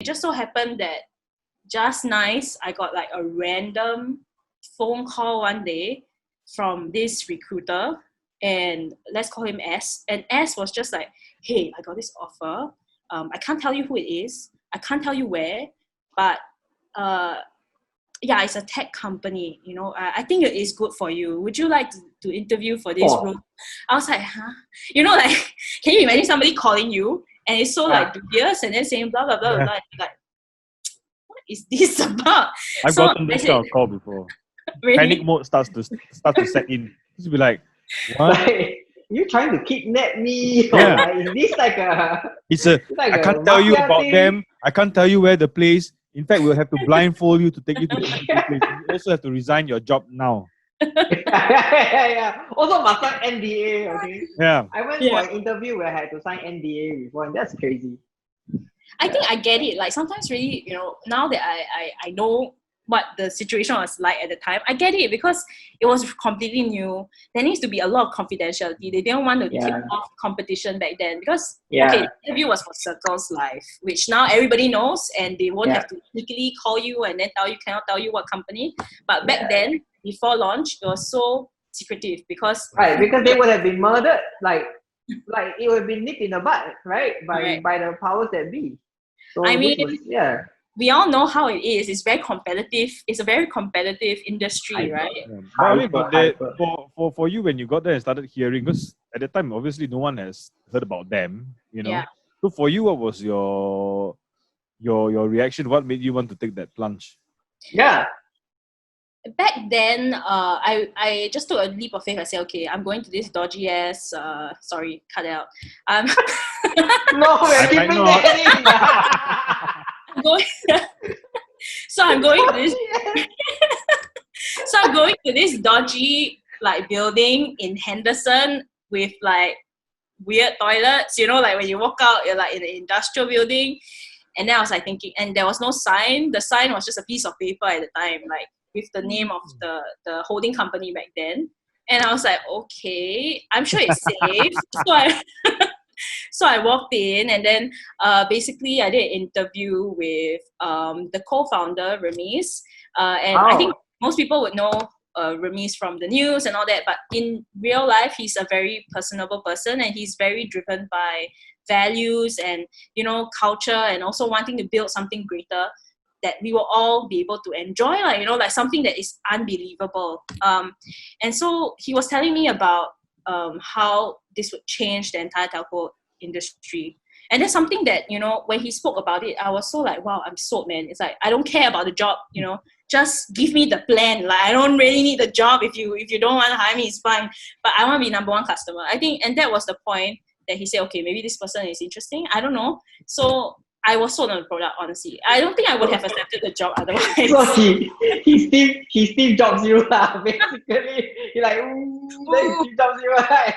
just so happened that just nice, I got like a random phone call one day from this recruiter, and let's call him S. And S was just like, hey, I got this offer. I can't tell you who it is. I can't tell you where, but yeah, it's a tech company. You know, I think it is good for you. Would you like to interview for this role? I was like, huh? You know, like, can you imagine somebody calling you and it's so like dubious and then saying blah blah blah blah. Like, what is this about? I've gotten this kind of call before. Really? Panic mode starts to set in. Just be like, what? Like, you trying to kidnap me? Yeah. Like, is this like a... I can't tell you about them. I can't tell you where the place. In fact, we'll have to blindfold you to take you to the place. You also have to resign your job now. yeah. Also must sign NDA, okay? Yeah. I went for an interview where I had to sign NDA before, and that's crazy. I think I get it. Like sometimes really, you know, now that I know what the situation was like at the time, I get it because it was completely new. There needs to be a lot of confidentiality. They didn't want to tip off competition back then because okay, the interview was for Circle's Life, which now everybody knows, and they won't have to sneakily call you and then cannot tell you what company. But back then, before launch, it was so secretive because because they would have been murdered, like it would have been nipped in the butt, right? By the powers that be. So I mean, we all know how it is. It's very competitive. It's a very competitive industry, right? Yeah. But for you, when you got there and started hearing, because at the time, obviously, no one has heard about them, you know. Yeah. So for you, what was your reaction? What made you want to take that plunge? Yeah. Back then, I just took a leap of faith. I said, okay, I'm going to this dodgy ass. Sorry, cut it out. No, we're keeping that in. So I'm going to this. So I'm going to this dodgy like building in Henderson with like weird toilets. You know, like when you walk out, you're like in an industrial building. And then I was like thinking, and there was no sign. The sign was just a piece of paper at the time, like with the name of the holding company back then. And I was like, okay, I'm sure it's safe. So I walked in, and then basically I did an interview with the co-founder, Ramesh. I think most people would know Ramesh from the news and all that, but in real life, he's a very personable person, and he's very driven by values and, you know, culture, and also wanting to build something greater that we will all be able to enjoy, like, you know, like something that is unbelievable. And so he was telling me about how this would change the entire telco industry. And that's something that, you know, when he spoke about it, I was so like, wow, I'm sold, man. It's like, I don't care about the job, you know, just give me the plan. Like, I don't really need the job. If you don't want to hire me, it's fine. But I want to be number one customer. I think, and that was the point that he said, okay, maybe this person is interesting. I don't know. So I was sold on the product, honestly. I don't think I would have accepted the job otherwise. So he Steve Jobs you, basically. You're like, Steve Jobs you, right?